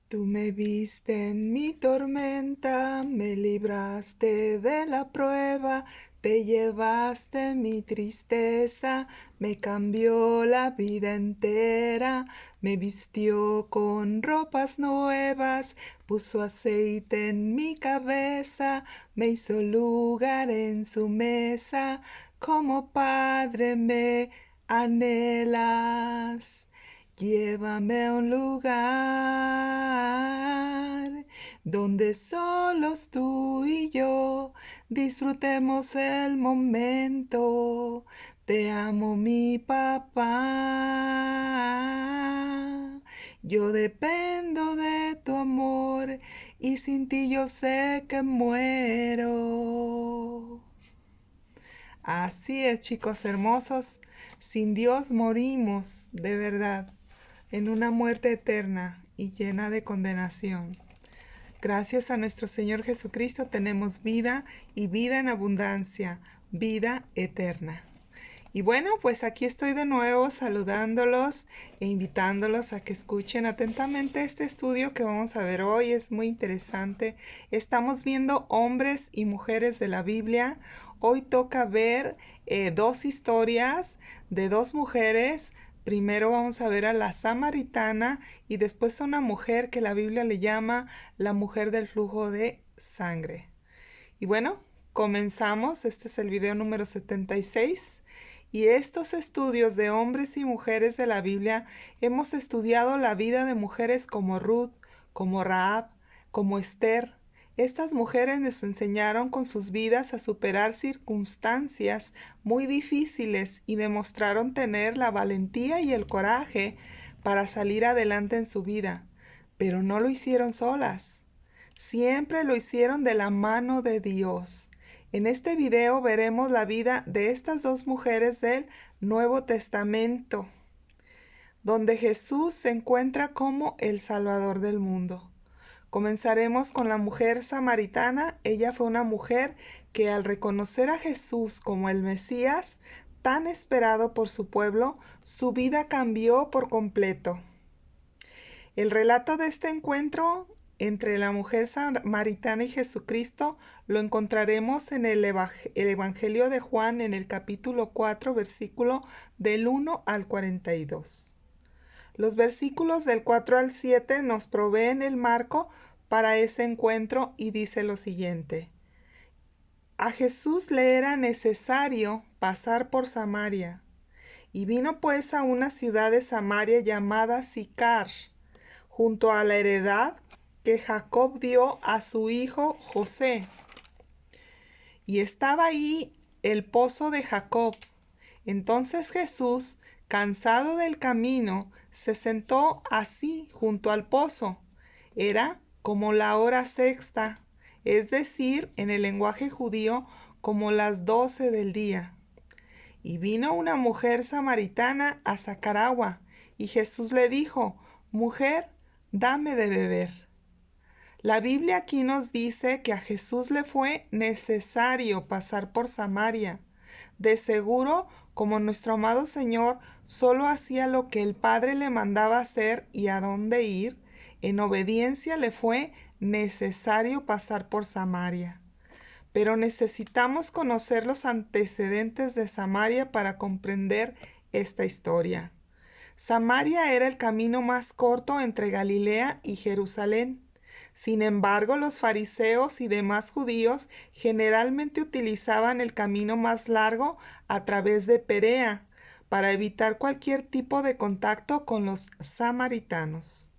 Tú me viste en mi tormenta, me libraste de la prueba, te llevaste mi tristeza, me cambió la vida entera, me vistió con ropas nuevas, puso aceite en mi cabeza, me hizo lugar en su mesa, como padre me anhelas. Llévame a un lugar donde solos tú y yo disfrutemos el momento. Te amo, mi papá. Yo dependo de tu amor y sin ti yo sé que muero. Así es, chicos hermosos, sin Dios morimos de verdad, en una muerte eterna y llena de condenación. Gracias a nuestro Señor Jesucristo tenemos vida y vida en abundancia, vida eterna. Y bueno, pues aquí estoy de nuevo saludándolos e invitándolos a que escuchen atentamente este estudio que vamos a ver hoy. Es muy interesante. Estamos viendo hombres y mujeres de la Biblia. Hoy toca ver dos historias de dos mujeres. Primero vamos a ver a la samaritana y después a una mujer que la Biblia le llama la mujer del flujo de sangre. Y bueno, comenzamos. Este es el video número 76. Y estos estudios de hombres y mujeres de la Biblia hemos estudiado la vida de mujeres como Ruth, como Rahab, como Esther. Estas mujeres nos enseñaron con sus vidas a superar circunstancias muy difíciles y demostraron tener la valentía y el coraje para salir adelante en su vida. Pero no lo hicieron solas. Siempre lo hicieron de la mano de Dios. En este video veremos la vida de estas dos mujeres del Nuevo Testamento, donde Jesús se encuentra como el Salvador del mundo. Comenzaremos con la mujer samaritana. Ella fue una mujer que al reconocer a Jesús como el Mesías, tan esperado por su pueblo, su vida cambió por completo. El relato de este encuentro entre la mujer samaritana y Jesucristo lo encontraremos en el Evangelio de Juan en el capítulo 4, versículo del 1 al 42. Los versículos del 4 al 7 nos proveen el marco para ese encuentro y dice lo siguiente. A Jesús le era necesario pasar por Samaria, y vino pues a una ciudad de Samaria llamada Sicar, junto a la heredad que Jacob dio a su hijo José. Y estaba ahí el pozo de Jacob. Entonces Jesús, cansado del camino, se sentó así junto al pozo. Era como la hora sexta, es decir, en el lenguaje judío, como las 12 del día. Y vino una mujer samaritana a sacar agua, y Jesús le dijo, mujer, dame de beber. La Biblia aquí nos dice que a Jesús le fue necesario pasar por Samaria. De seguro, como nuestro amado Señor solo hacía lo que el Padre le mandaba hacer y a dónde ir, en obediencia le fue necesario pasar por Samaria. Pero necesitamos conocer los antecedentes de Samaria para comprender esta historia. Samaria era el camino más corto entre Galilea y Jerusalén. Sin embargo, los fariseos y demás judíos generalmente utilizaban el camino más largo a través de Perea para evitar cualquier tipo de contacto con los samaritanos.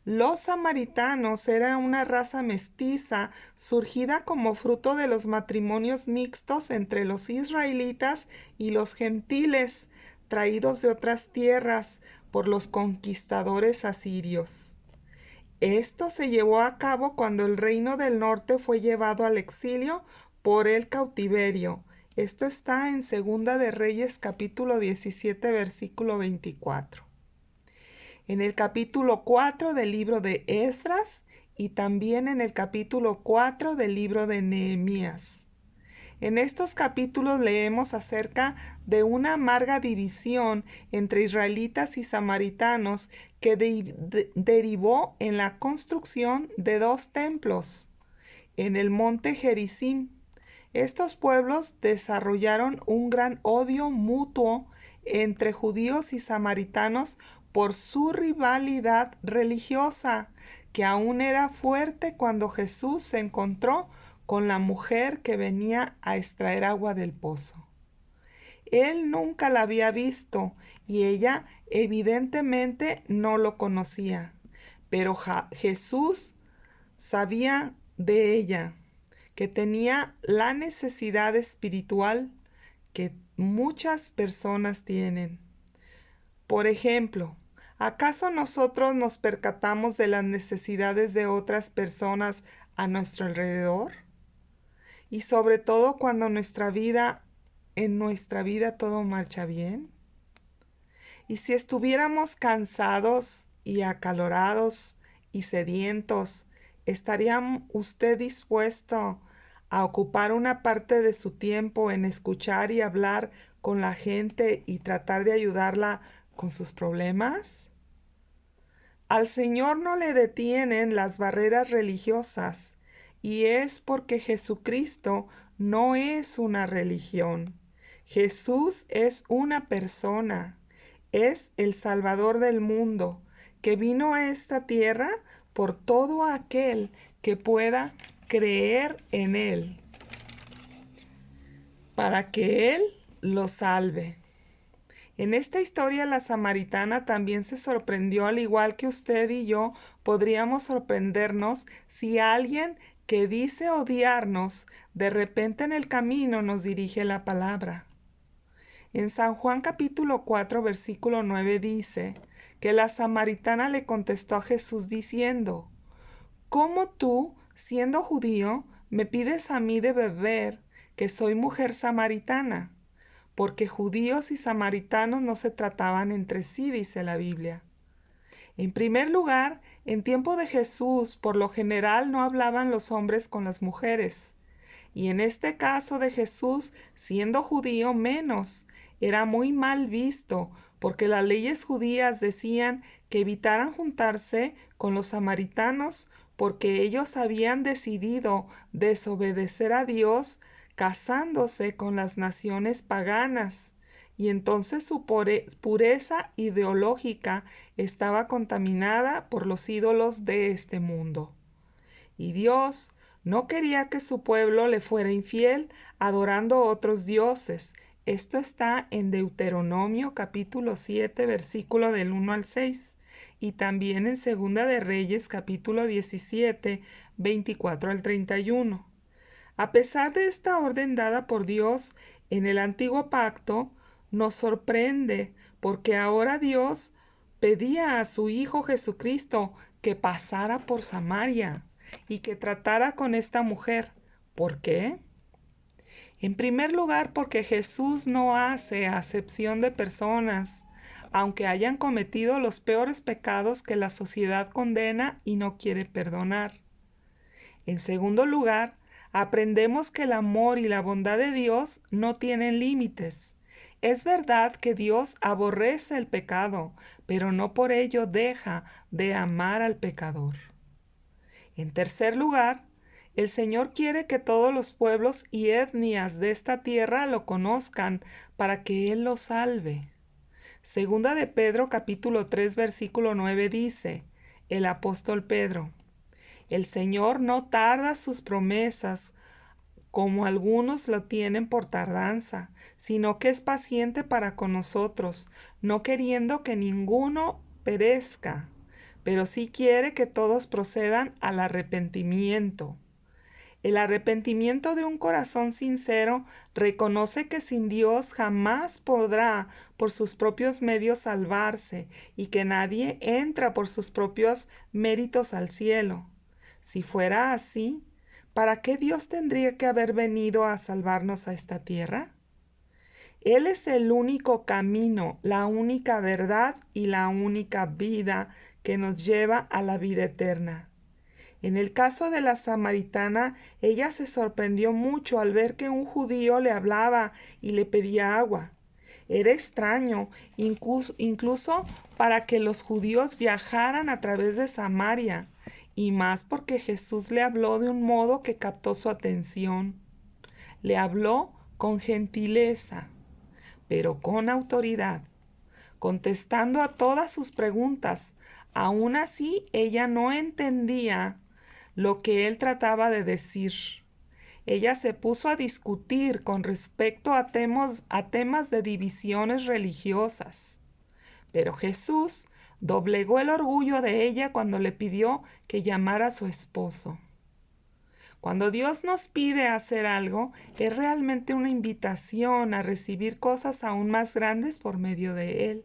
Los samaritanos eran una raza mestiza surgida como fruto de los matrimonios mixtos entre los israelitas y los gentiles, traídos de otras tierras por los conquistadores asirios. Esto se llevó a cabo cuando el reino del norte fue llevado al exilio por el cautiverio. Esto está en Segunda de Reyes capítulo 17 versículo 24. En el capítulo 4 del libro de Esdras y también en el capítulo 4 del libro de Nehemías. En estos capítulos leemos acerca de una amarga división entre israelitas y samaritanos que derivó en la construcción de 2 templos en el monte Gerizim. Estos pueblos desarrollaron un gran odio mutuo entre judíos y samaritanos por su rivalidad religiosa, que aún era fuerte cuando Jesús se encontró con la mujer que venía a extraer agua del pozo. Él nunca la había visto y ella evidentemente no lo conocía, pero Jesús sabía de ella, que tenía la necesidad espiritual que muchas personas tienen. Por ejemplo, ¿acaso nosotros nos percatamos de las necesidades de otras personas a nuestro alrededor? Y sobre todo cuando en nuestra vida todo marcha bien. Y si estuviéramos cansados y acalorados y sedientos, ¿estaría usted dispuesto a ocupar una parte de su tiempo en escuchar y hablar con la gente y tratar de ayudarla con sus problemas? Al Señor no le detienen las barreras religiosas, y es porque Jesucristo no es una religión. Jesús es una persona, es el Salvador del mundo, que vino a esta tierra por todo aquel que pueda creer en Él, para que Él lo salve. En esta historia la samaritana también se sorprendió, al igual que usted y yo podríamos sorprendernos si alguien que dice odiarnos de repente en el camino nos dirige la palabra. En San Juan capítulo 4 versículo 9 dice que la samaritana le contestó a Jesús diciendo: ¿Cómo tú, siendo judío, me pides a mí de beber, que soy mujer samaritana? Porque judíos y samaritanos no se trataban entre sí, dice la Biblia. En primer lugar, en tiempo de Jesús, por lo general no hablaban los hombres con las mujeres. Y en este caso de Jesús, siendo judío, menos. Era muy mal visto, porque las leyes judías decían que evitaran juntarse con los samaritanos, porque ellos habían decidido desobedecer a Dios casándose con las naciones paganas. Y entonces su pureza ideológica estaba contaminada por los ídolos de este mundo. Y Dios no quería que su pueblo le fuera infiel adorando otros dioses. Esto está en Deuteronomio capítulo 7, versículo del 1 al 6, y también en Segunda de Reyes capítulo 17, 24 al 31. A pesar de esta orden dada por Dios en el antiguo pacto, nos sorprende porque ahora Dios pedía a su Hijo Jesucristo que pasara por Samaria y que tratara con esta mujer. ¿Por qué? En primer lugar, porque Jesús no hace acepción de personas, aunque hayan cometido los peores pecados que la sociedad condena y no quiere perdonar. En segundo lugar, aprendemos que el amor y la bondad de Dios no tienen límites. Es verdad que Dios aborrece el pecado, pero no por ello deja de amar al pecador. En tercer lugar, el Señor quiere que todos los pueblos y etnias de esta tierra lo conozcan para que Él los salve. Segunda de Pedro capítulo 3 versículo 9 dice, el apóstol Pedro: el Señor no tarda sus promesas, como algunos lo tienen por tardanza, sino que es paciente para con nosotros, no queriendo que ninguno perezca, pero sí quiere que todos procedan al arrepentimiento. El arrepentimiento de un corazón sincero reconoce que sin Dios jamás podrá por sus propios medios salvarse y que nadie entra por sus propios méritos al cielo. Si fuera así, ¿para qué Dios tendría que haber venido a salvarnos a esta tierra? Él es el único camino, la única verdad y la única vida que nos lleva a la vida eterna. En el caso de la samaritana, ella se sorprendió mucho al ver que un judío le hablaba y le pedía agua. Era extraño, incluso para que los judíos viajaran a través de Samaria, y más porque Jesús le habló de un modo que captó su atención. Le habló con gentileza, pero con autoridad, contestando a todas sus preguntas. Aún así, ella no entendía lo que él trataba de decir. Ella se puso a discutir con respecto a temas de divisiones religiosas. Pero Jesús doblegó el orgullo de ella cuando le pidió que llamara a su esposo. Cuando Dios nos pide hacer algo, es realmente una invitación a recibir cosas aún más grandes por medio de Él.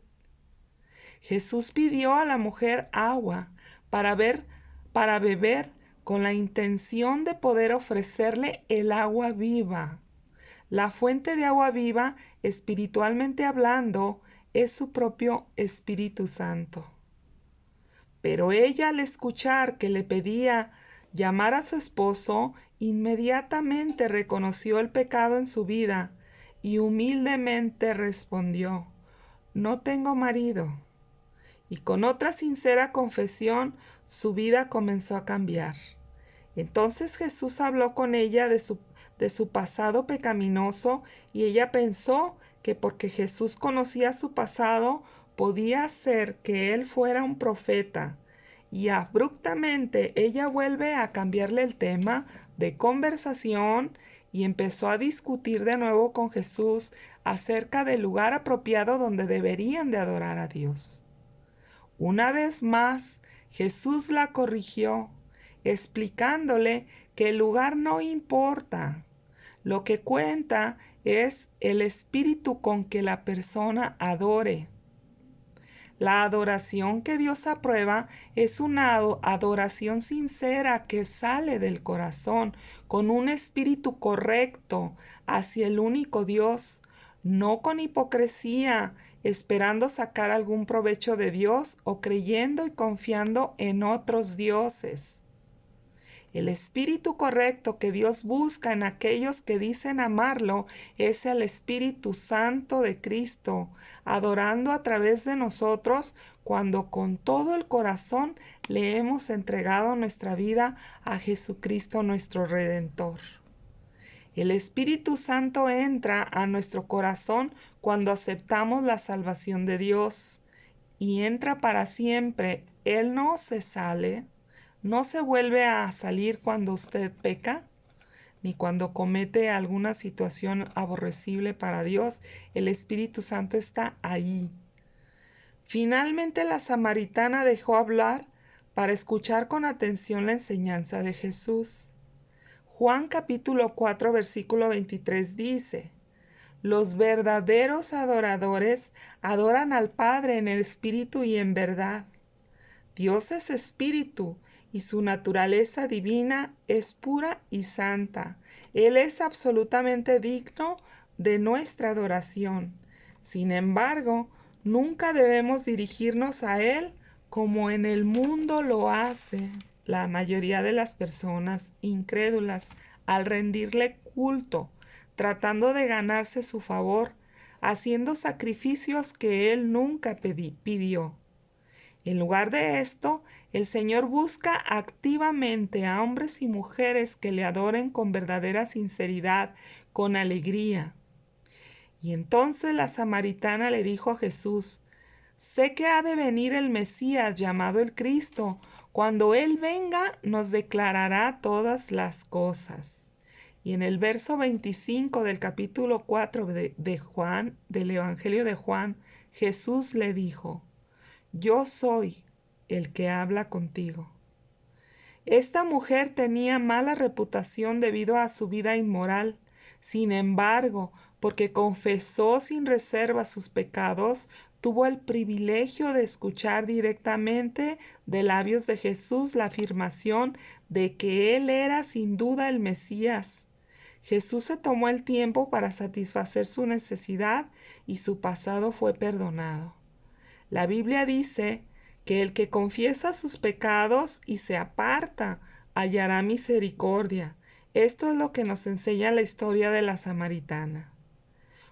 Jesús pidió a la mujer agua para beber, con la intención de poder ofrecerle el agua viva. La fuente de agua viva, espiritualmente hablando, es su propio Espíritu Santo. Pero ella, al escuchar que le pedía llamar a su esposo, inmediatamente reconoció el pecado en su vida y humildemente respondió: «No tengo marido». Y con otra sincera confesión, su vida comenzó a cambiar. Entonces Jesús habló con ella de su pasado pecaminoso, y ella pensó que porque Jesús conocía su pasado, podía ser que él fuera un profeta. Y abruptamente ella vuelve a cambiarle el tema de conversación y empezó a discutir de nuevo con Jesús acerca del lugar apropiado donde deberían de adorar a Dios. Una vez más, Jesús la corrigió, explicándole que el lugar no importa. Lo que cuenta es el espíritu con que la persona adore. La adoración que Dios aprueba es una adoración sincera que sale del corazón, con un espíritu correcto hacia el único Dios, no con hipocresía, esperando sacar algún provecho de Dios o creyendo y confiando en otros dioses. El espíritu correcto que Dios busca en aquellos que dicen amarlo es el Espíritu Santo de Cristo, adorando a través de nosotros cuando con todo el corazón le hemos entregado nuestra vida a Jesucristo nuestro Redentor. El Espíritu Santo entra a nuestro corazón cuando aceptamos la salvación de Dios y entra para siempre. Él no se sale. No se vuelve a salir cuando usted peca, ni cuando comete alguna situación aborrecible para Dios. El Espíritu Santo está ahí. Finalmente la samaritana dejó hablar para escuchar con atención la enseñanza de Jesús. Juan capítulo 4 versículo 23 dice: «Los verdaderos adoradores adoran al Padre en el Espíritu y en verdad». Dios es espíritu y su naturaleza divina es pura y santa. Él es absolutamente digno de nuestra adoración. Sin embargo, nunca debemos dirigirnos a Él como en el mundo lo hace la mayoría de las personas incrédulas al rendirle culto, tratando de ganarse su favor, haciendo sacrificios que Él nunca pidió. En lugar de esto, el Señor busca activamente a hombres y mujeres que le adoren con verdadera sinceridad, con alegría. Y entonces la samaritana le dijo a Jesús: «Sé que ha de venir el Mesías llamado el Cristo. Cuando Él venga, nos declarará todas las cosas». Y en el verso 25 del capítulo 4 de Juan, del Evangelio de Juan, Jesús le dijo: «Yo soy el que habla contigo». Esta mujer tenía mala reputación debido a su vida inmoral. Sin embargo, porque confesó sin reserva sus pecados, tuvo el privilegio de escuchar directamente de labios de Jesús la afirmación de que Él era sin duda el Mesías. Jesús se tomó el tiempo para satisfacer su necesidad y su pasado fue perdonado. La Biblia dice que el que confiesa sus pecados y se aparta hallará misericordia. Esto es lo que nos enseña la historia de la samaritana.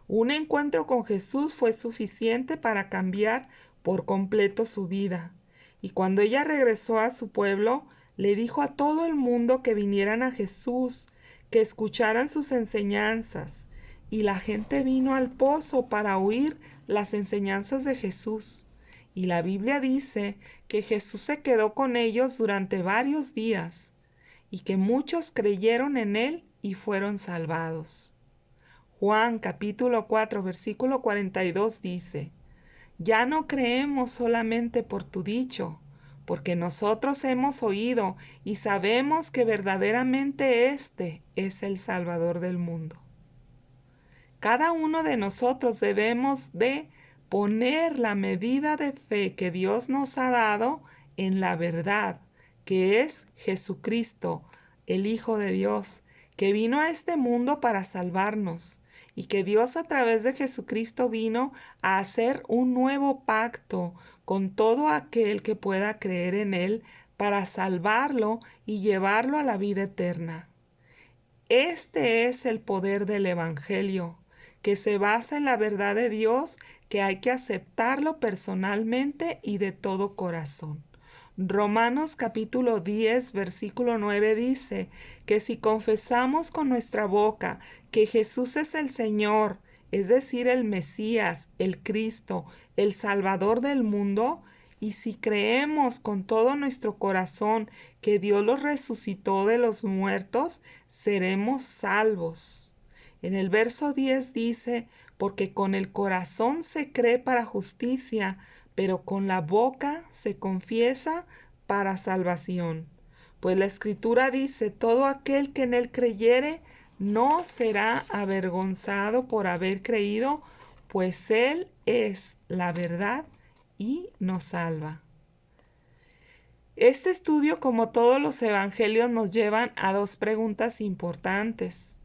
Un encuentro con Jesús fue suficiente para cambiar por completo su vida. Y cuando ella regresó a su pueblo, le dijo a todo el mundo que vinieran a Jesús, que escucharan sus enseñanzas. Y la gente vino al pozo para oír las enseñanzas de Jesús. Y la Biblia dice que Jesús se quedó con ellos durante varios días y que muchos creyeron en él y fueron salvados. Juan capítulo 4 versículo 42 dice: Ya no creemos solamente por tu dicho, porque nosotros hemos oído y sabemos que verdaderamente este es el Salvador del mundo. Cada uno de nosotros debemos de poner la medida de fe que Dios nos ha dado en la verdad, que es Jesucristo, el Hijo de Dios, que vino a este mundo para salvarnos y que Dios a través de Jesucristo vino a hacer un nuevo pacto con todo aquel que pueda creer en Él para salvarlo y llevarlo a la vida eterna. Este es el poder del Evangelio, que se basa en la verdad de Dios, que hay que aceptarlo personalmente y de todo corazón. Romanos capítulo 10, versículo 9 dice que si confesamos con nuestra boca que Jesús es el Señor, es decir, el Mesías, el Cristo, el Salvador del mundo, y si creemos con todo nuestro corazón que Dios los resucitó de los muertos, seremos salvos. En el verso 10 dice, porque con el corazón se cree para justicia, pero con la boca se confiesa para salvación. Pues la Escritura dice, todo aquel que en él creyere no será avergonzado por haber creído, pues él es la verdad y nos salva. Este estudio, como todos los evangelios, nos llevan a dos preguntas importantes.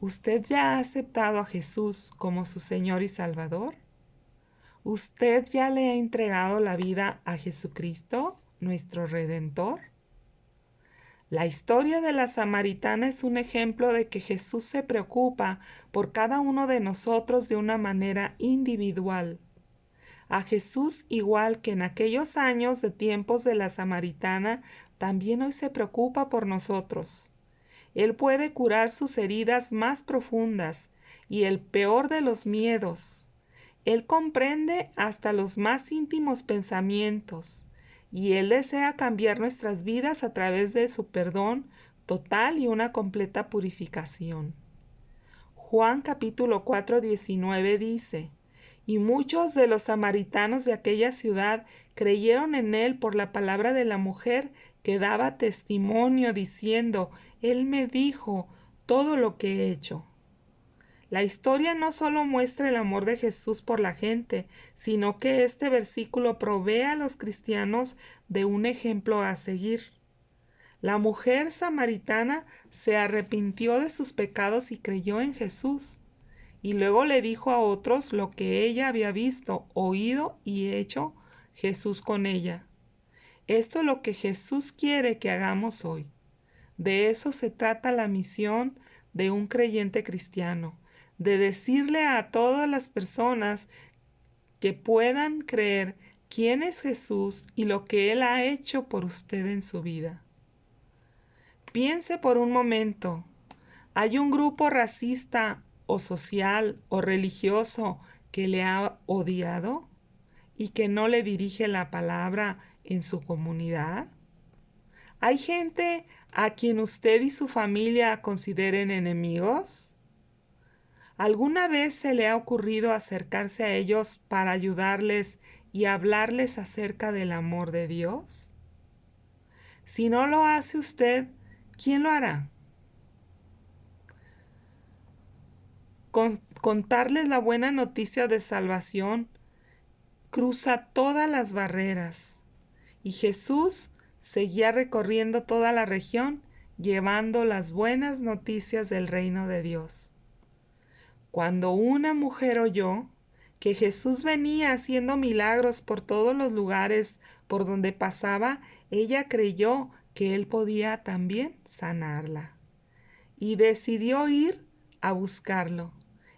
¿Usted ya ha aceptado a Jesús como su Señor y Salvador? ¿Usted ya le ha entregado la vida a Jesucristo, nuestro Redentor? La historia de la samaritana es un ejemplo de que Jesús se preocupa por cada uno de nosotros de una manera individual. A Jesús, igual que en aquellos años de tiempos de la samaritana, también hoy se preocupa por nosotros. Él puede curar sus heridas más profundas y el peor de los miedos. Él comprende hasta los más íntimos pensamientos y Él desea cambiar nuestras vidas a través de su perdón total y una completa purificación. Juan capítulo 4, 19 dice: Y muchos de los samaritanos de aquella ciudad creyeron en él por la palabra de la mujer que daba testimonio diciendo, Él me dijo todo lo que he hecho. La historia no solo muestra el amor de Jesús por la gente, sino que este versículo provee a los cristianos de un ejemplo a seguir. La mujer samaritana se arrepintió de sus pecados y creyó en Jesús. Y luego le dijo a otros lo que ella había visto, oído y hecho Jesús con ella. Esto es lo que Jesús quiere que hagamos hoy. De eso se trata la misión de un creyente cristiano, de decirle a todas las personas que puedan creer quién es Jesús y lo que Él ha hecho por usted en su vida. Piense por un momento, ¿hay un grupo racista o social o religioso que le ha odiado y que no le dirige la palabra en su comunidad? ¿Hay gente a quien usted y su familia consideren enemigos? ¿Alguna vez se le ha ocurrido acercarse a ellos para ayudarles y hablarles acerca del amor de Dios? Si no lo hace usted, ¿quién lo hará? Contarles la buena noticia de salvación cruza todas las barreras y Jesús seguía recorriendo toda la región llevando las buenas noticias del reino de Dios. Cuando una mujer oyó que Jesús venía haciendo milagros por todos los lugares por donde pasaba, ella creyó que él podía también sanarla. Y decidió ir a buscarlo.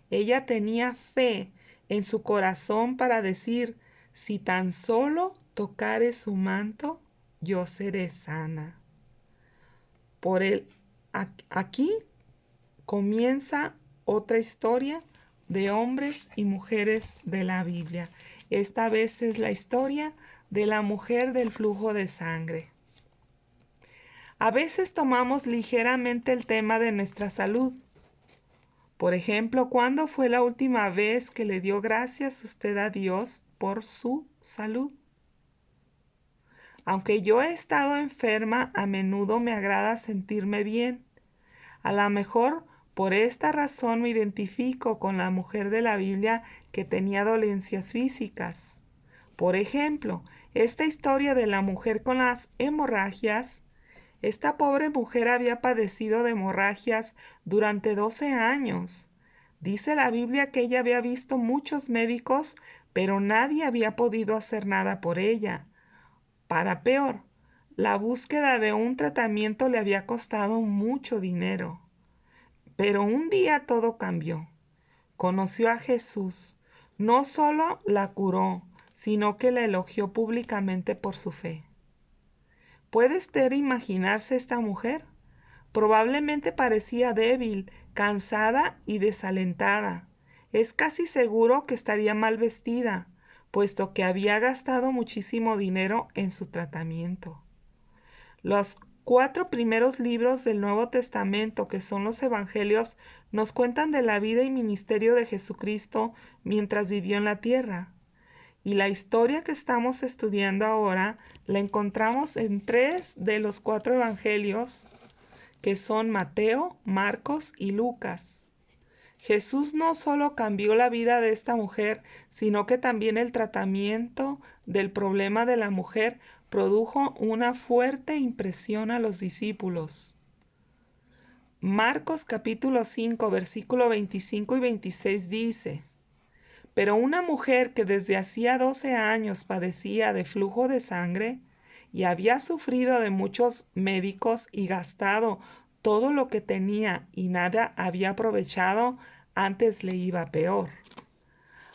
Ella tenía fe en su corazón para decir, si tan solo tocare su manto, yo seré sana. Por él, aquí comienza otra historia de hombres y mujeres de la Biblia. Esta vez es la historia de la mujer del flujo de sangre. A veces tomamos ligeramente el tema de nuestra salud. Por ejemplo, ¿cuándo fue la última vez que le dio gracias usted a Dios por su salud? Aunque yo he estado enferma, a menudo me agrada sentirme bien. A lo mejor por esta razón me identifico con la mujer de la Biblia que tenía dolencias físicas. Por ejemplo, esta historia de la mujer con las hemorragias. Esta pobre mujer había padecido de hemorragias durante 12 años. Dice la Biblia que ella había visto muchos médicos, pero nadie había podido hacer nada por ella. Para peor, la búsqueda de un tratamiento le había costado mucho dinero. Pero un día todo cambió. Conoció a Jesús. No solo la curó, sino que la elogió públicamente por su fe. ¿Puede usted imaginarse esta mujer? Probablemente parecía débil, cansada y desalentada. Es casi seguro que estaría mal vestida, puesto que había gastado muchísimo dinero en su tratamiento. Los 4 primeros libros del Nuevo Testamento, que son los Evangelios, nos cuentan de la vida y ministerio de Jesucristo mientras vivió en la tierra. Y la historia que estamos estudiando ahora la encontramos en 3 de los 4 evangelios, que son Mateo, Marcos y Lucas. Jesús no solo cambió la vida de esta mujer, sino que también el tratamiento del problema de la mujer produjo una fuerte impresión a los discípulos. Marcos capítulo 5, versículo 25 y 26 dice: Pero una mujer que desde hacía 12 años padecía de flujo de sangre y había sufrido de muchos médicos y gastado todo lo que tenía y nada había aprovechado, antes le iba peor.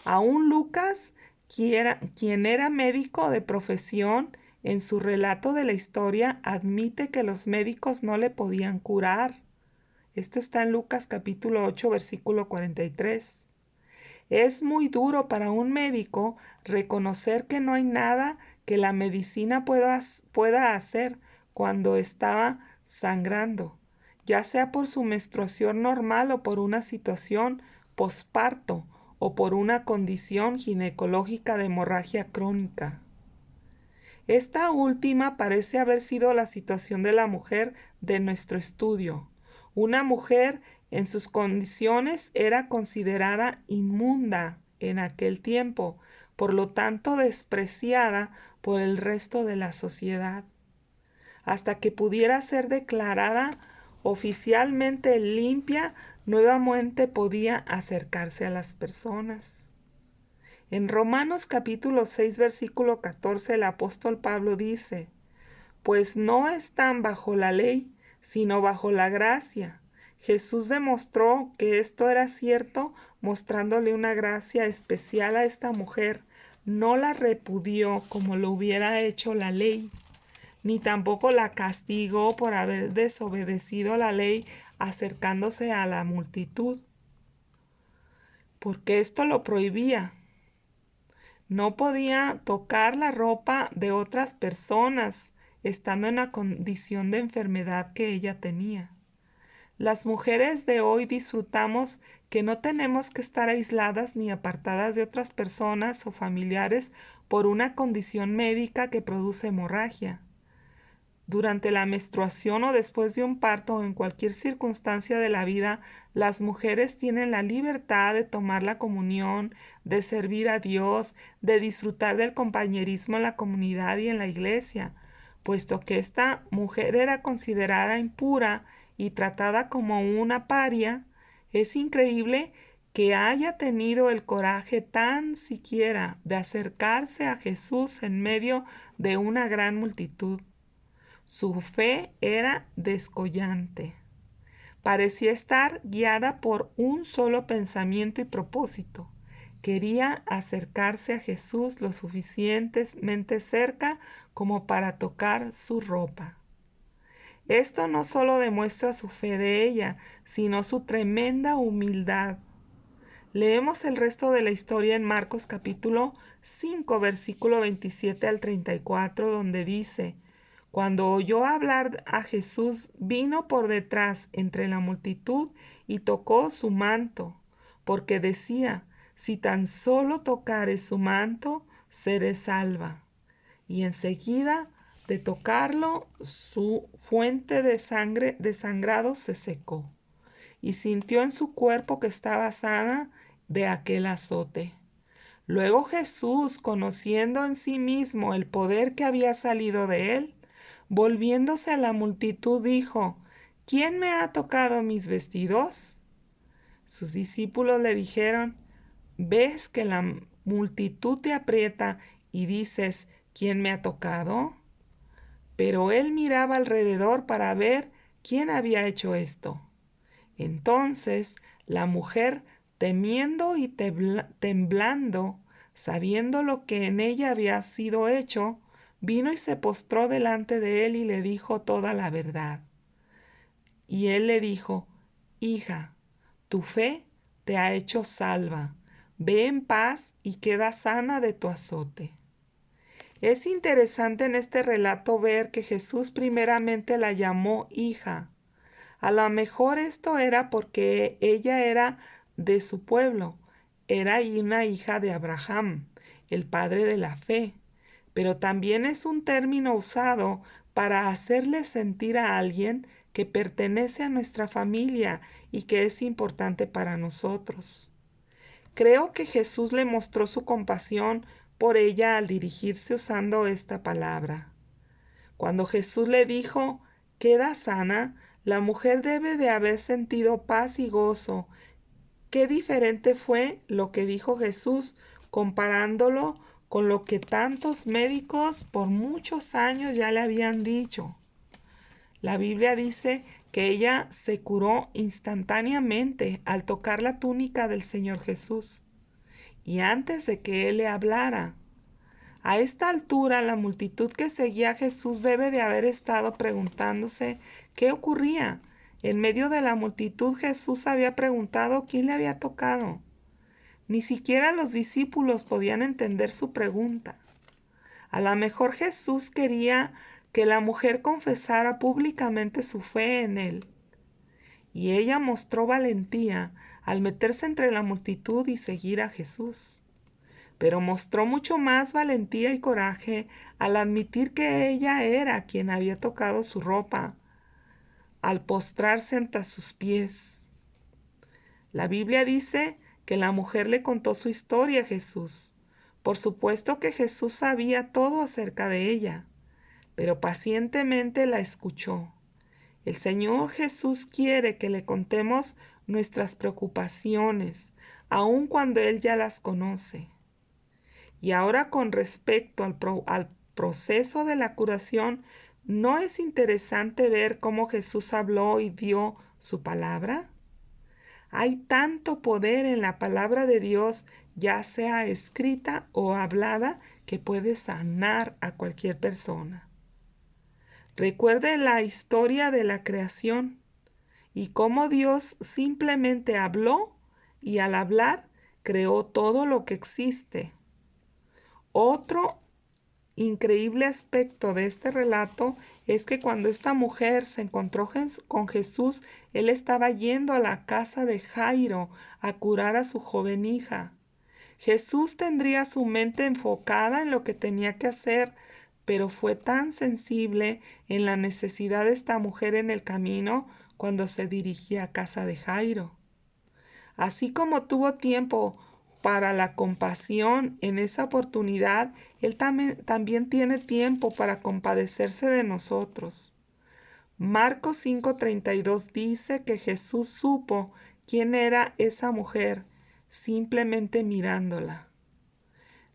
Aún Lucas, quien era médico de profesión, en su relato de la historia admite que los médicos no le podían curar. Esto está en Lucas capítulo 8, versículo 43. Es muy duro para un médico reconocer que no hay nada que la medicina pueda hacer cuando estaba sangrando, ya sea por su menstruación normal o por una situación posparto o por una condición ginecológica de hemorragia crónica. Esta última parece haber sido la situación de la mujer de nuestro estudio. Una mujer en sus condiciones era considerada inmunda en aquel tiempo, por lo tanto despreciada por el resto de la sociedad. Hasta que pudiera ser declarada oficialmente limpia, nuevamente podía acercarse a las personas. En Romanos capítulo 6, versículo 14, el apóstol Pablo dice: Pues no están bajo la ley, sino bajo la gracia. Jesús demostró que esto era cierto, mostrándole una gracia especial a esta mujer. No la repudió como lo hubiera hecho la ley, ni tampoco la castigó por haber desobedecido la ley acercándose a la multitud, porque esto lo prohibía. No podía tocar la ropa de otras personas, estando en la condición de enfermedad que ella tenía. Las mujeres de hoy disfrutamos que no tenemos que estar aisladas ni apartadas de otras personas o familiares por una condición médica que produce hemorragia. Durante la menstruación o después de un parto o en cualquier circunstancia de la vida, las mujeres tienen la libertad de tomar la comunión, de servir a Dios, de disfrutar del compañerismo en la comunidad y en la iglesia, puesto que esta mujer era considerada impura y tratada como una paria. Es increíble que haya tenido el coraje tan siquiera de acercarse a Jesús en medio de una gran multitud. Su fe era descollante. Parecía estar guiada por un solo pensamiento y propósito. Quería acercarse a Jesús lo suficientemente cerca como para tocar su ropa. Esto no solo demuestra su fe de ella, sino su tremenda humildad. Leemos el resto de la historia en Marcos capítulo 5, versículo 27 al 34, donde dice: Cuando oyó hablar a Jesús, vino por detrás entre la multitud y tocó su manto, porque decía: si tan solo tocare su manto, seré salva. Y enseguida de tocarlo, su fuente de sangre, de sangrado, se secó, y sintió en su cuerpo que estaba sana de aquel azote. Luego Jesús, conociendo en sí mismo el poder que había salido de él, volviéndose a la multitud, dijo: ¿Quién me ha tocado mis vestidos? Sus discípulos le dijeron: ¿Ves que la multitud te aprieta y dices: ¿Quién me ha tocado? Pero él miraba alrededor para ver quién había hecho esto. Entonces la mujer, temiendo y temblando, sabiendo lo que en ella había sido hecho, vino y se postró delante de él y le dijo toda la verdad. Y él le dijo: Hija, tu fe te ha hecho salva. Ve en paz y queda sana de tu azote. Es interesante en este relato ver que Jesús primeramente la llamó hija. A lo mejor esto era porque ella era de su pueblo, era una hija de Abraham, el padre de la fe, pero también es un término usado para hacerle sentir a alguien que pertenece a nuestra familia y que es importante para nosotros. Creo que Jesús le mostró su compasión por ella al dirigirse usando esta palabra. Cuando Jesús le dijo: queda sana, la mujer debe de haber sentido paz y gozo. Qué diferente fue lo que dijo Jesús comparándolo con lo que tantos médicos por muchos años ya le habían dicho. La Biblia dice que ella se curó instantáneamente al tocar la túnica del Señor Jesús y antes de que Él le hablara. A esta altura, la multitud que seguía a Jesús debe de haber estado preguntándose qué ocurría. En medio de la multitud, Jesús había preguntado quién le había tocado. Ni siquiera los discípulos podían entender su pregunta. A lo mejor Jesús quería que la mujer confesara públicamente su fe en él. Y ella mostró valentía al meterse entre la multitud y seguir a Jesús. Pero mostró mucho más valentía y coraje al admitir que ella era quien había tocado su ropa, al postrarse ante sus pies. La Biblia dice que la mujer le contó su historia a Jesús. Por supuesto que Jesús sabía todo acerca de ella, pero pacientemente la escuchó. El Señor Jesús quiere que le contemos nuestras preocupaciones, aun cuando Él ya las conoce. Y ahora, con respecto al proceso de la curación, ¿no es interesante ver cómo Jesús habló y dio su palabra? Hay tanto poder en la palabra de Dios, ya sea escrita o hablada, que puede sanar a cualquier persona. Recuerde la historia de la creación y cómo Dios simplemente habló y al hablar creó todo lo que existe. Otro increíble aspecto de este relato es que cuando esta mujer se encontró con Jesús, él estaba yendo a la casa de Jairo a curar a su joven hija. Jesús tendría su mente enfocada en lo que tenía que hacer, pero fue tan sensible en la necesidad de esta mujer en el camino cuando se dirigía a casa de Jairo. Así como tuvo tiempo para la compasión en esa oportunidad, Él también tiene tiempo para compadecerse de nosotros. Marcos 5:32 dice que Jesús supo quién era esa mujer simplemente mirándola.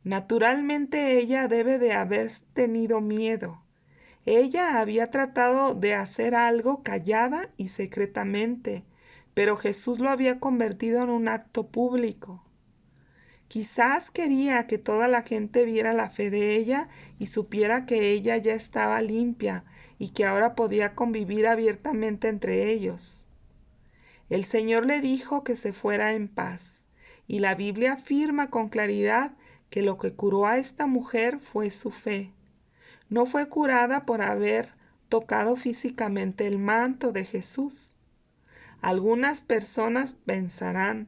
Naturalmente ella debe de haber tenido miedo. Ella había tratado de hacer algo callada y secretamente, pero Jesús lo había convertido en un acto público. Quizás quería que toda la gente viera la fe de ella y supiera que ella ya estaba limpia y que ahora podía convivir abiertamente entre ellos. El Señor le dijo que se fuera en paz, y la Biblia afirma con claridad que lo que curó a esta mujer fue su fe. No fue curada por haber tocado físicamente el manto de Jesús. Algunas personas pensarán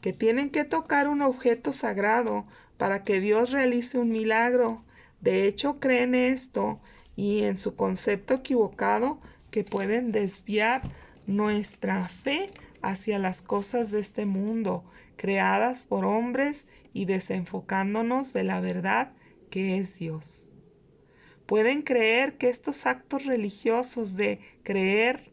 que tienen que tocar un objeto sagrado para que Dios realice un milagro. De hecho, creen esto y en su concepto equivocado que pueden desviar nuestra fe hacia las cosas de este mundo, creadas por hombres y desenfocándonos de la verdad que es Dios. Pueden creer que estos actos religiosos de creer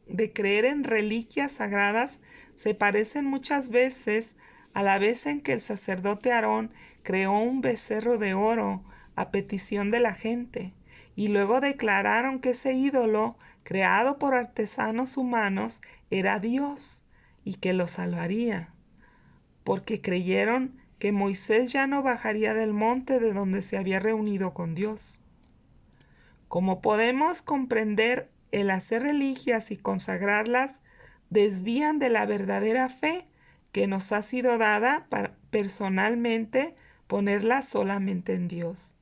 de creer en reliquias sagradas se parecen muchas veces a la vez en que el sacerdote Aarón creó un becerro de oro a petición de la gente y luego declararon que ese ídolo creado por artesanos humanos era Dios y que lo salvaría, porque creyeron que Moisés ya no bajaría del monte de donde se había reunido con Dios. Como podemos comprender, el hacer religias y consagrarlas desvían de la verdadera fe que nos ha sido dada para personalmente ponerla solamente en Dios.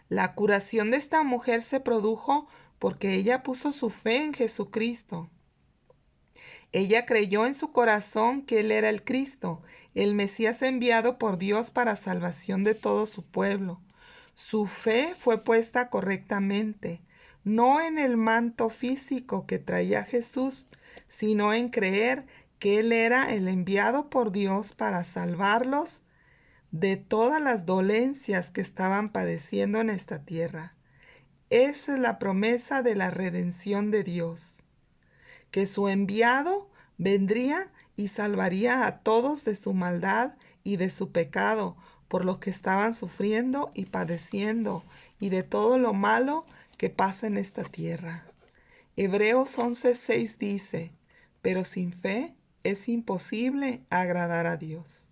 La curación de esta mujer se produjo porque ella puso su fe en Jesucristo. Ella creyó en su corazón que Él era el Cristo, el Mesías enviado por Dios para salvación de todo su pueblo. Su fe fue puesta correctamente, no en el manto físico que traía Jesús, sino en creer que Él era el enviado por Dios para salvarlos de todas las dolencias que estaban padeciendo en esta tierra. Esa es la promesa de la redención de Dios, que su enviado vendría y salvaría a todos de su maldad y de su pecado, por lo que estaban sufriendo y padeciendo, y de todo lo malo que pasa en esta tierra. Hebreos 11:6 dice, pero sin fe es imposible agradar a Dios.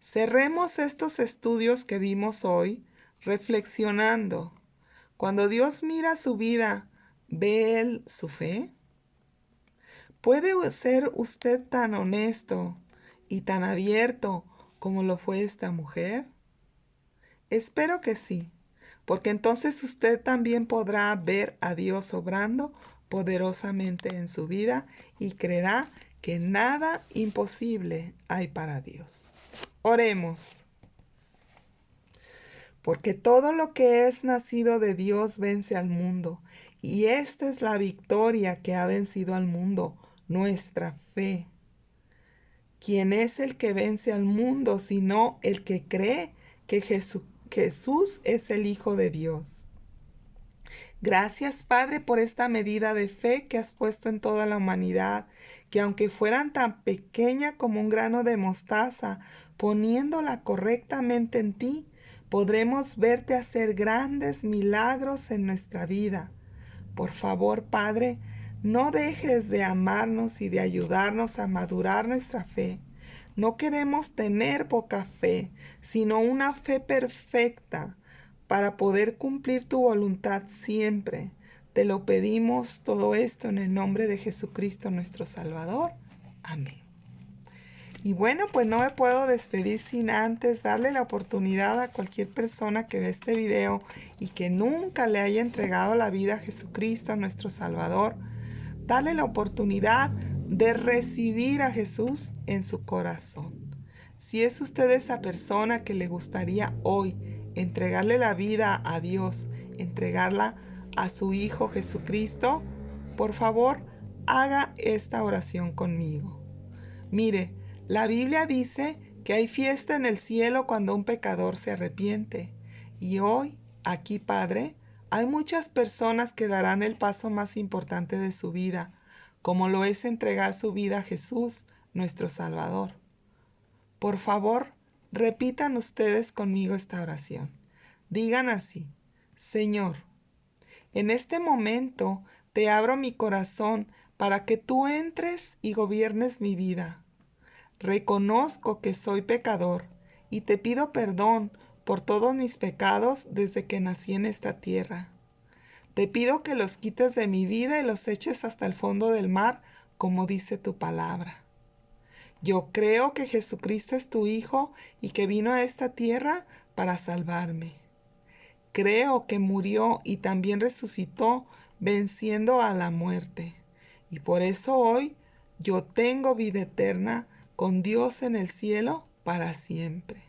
Cerremos estos estudios que vimos hoy reflexionando. Cuando Dios mira su vida, ¿ve Él su fe? ¿Puede ser usted tan honesto y tan abierto como lo fue esta mujer? Espero que sí, porque entonces usted también podrá ver a Dios obrando poderosamente en su vida y creerá que nada imposible hay para Dios. Oremos. Porque todo lo que es nacido de Dios vence al mundo, y esta es la victoria que ha vencido al mundo, nuestra fe. ¿Quién es el que vence al mundo sino el que cree que Jesús es el Hijo de Dios? Gracias, Padre, por esta medida de fe que has puesto en toda la humanidad, que aunque fueran tan pequeña como un grano de mostaza, poniéndola correctamente en ti, podremos verte hacer grandes milagros en nuestra vida. Por favor, Padre, no dejes de amarnos y de ayudarnos a madurar nuestra fe. No queremos tener poca fe, sino una fe perfecta para poder cumplir tu voluntad siempre. Te lo pedimos todo esto en el nombre de Jesucristo nuestro Salvador. Amén. Y bueno, pues no me puedo despedir sin antes darle la oportunidad a cualquier persona que ve este video y que nunca le haya entregado la vida a Jesucristo, nuestro Salvador, darle la oportunidad de recibir a Jesús en su corazón. Si es usted esa persona que le gustaría hoy entregarle la vida a Dios, entregarla a su Hijo Jesucristo, por favor, haga esta oración conmigo. Mire, la Biblia dice que hay fiesta en el cielo cuando un pecador se arrepiente. Y hoy, aquí, Padre, hay muchas personas que darán el paso más importante de su vida, como lo es entregar su vida a Jesús, nuestro Salvador. Por favor, repitan ustedes conmigo esta oración. Digan así: Señor, en este momento te abro mi corazón para que tú entres y gobiernes mi vida. Reconozco que soy pecador y te pido perdón por todos mis pecados desde que nací en esta tierra. Te pido que los quites de mi vida y los eches hasta el fondo del mar, como dice tu palabra. Yo creo que Jesucristo es tu Hijo y que vino a esta tierra para salvarme. Creo que murió y también resucitó, venciendo a la muerte. Y por eso hoy yo tengo vida eterna con Dios en el cielo para siempre.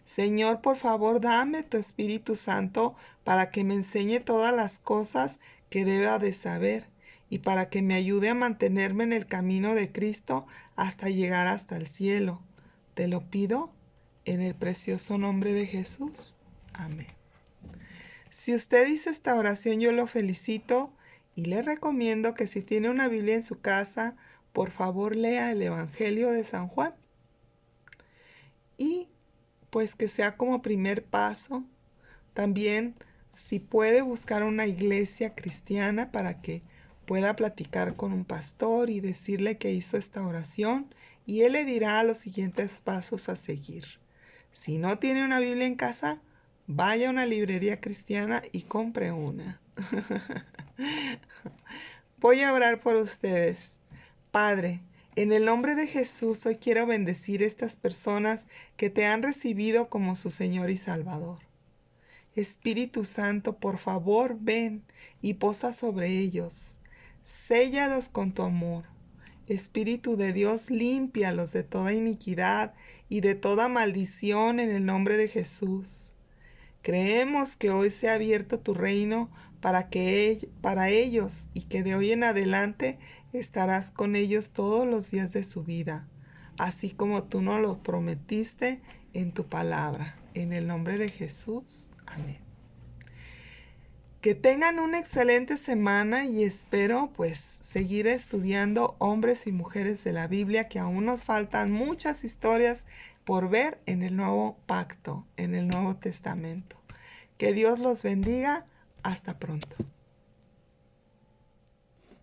Señor, por favor, dame tu Espíritu Santo para que me enseñe todas las cosas que deba de saber y para que me ayude a mantenerme en el camino de Cristo hasta llegar hasta el cielo. Te lo pido en el precioso nombre de Jesús. Amén. Si usted dice esta oración, yo lo felicito y le recomiendo que si tiene una Biblia en su casa, por favor lea el Evangelio de San Juan. Y pues que sea como primer paso. También, si puede, buscar una iglesia cristiana para que pueda platicar con un pastor y decirle que hizo esta oración y él le dirá los siguientes pasos a seguir. Si no tiene una Biblia en casa, vaya a una librería cristiana y compre una. Voy a orar por ustedes. Padre, en el nombre de Jesús, hoy quiero bendecir a estas personas que te han recibido como su Señor y Salvador. Espíritu Santo, por favor, ven y posa sobre ellos. Séllalos con tu amor. Espíritu de Dios, límpialos de toda iniquidad y de toda maldición en el nombre de Jesús. Creemos que hoy se ha abierto tu reino para ellos y que de hoy en adelante estarás con ellos todos los días de su vida, así como tú nos lo prometiste en tu palabra. En el nombre de Jesús. Amén. Que tengan una excelente semana y espero pues seguir estudiando hombres y mujeres de la Biblia, que aún nos faltan muchas historias por ver en el Nuevo Pacto, en el Nuevo Testamento. Que Dios los bendiga. Hasta pronto.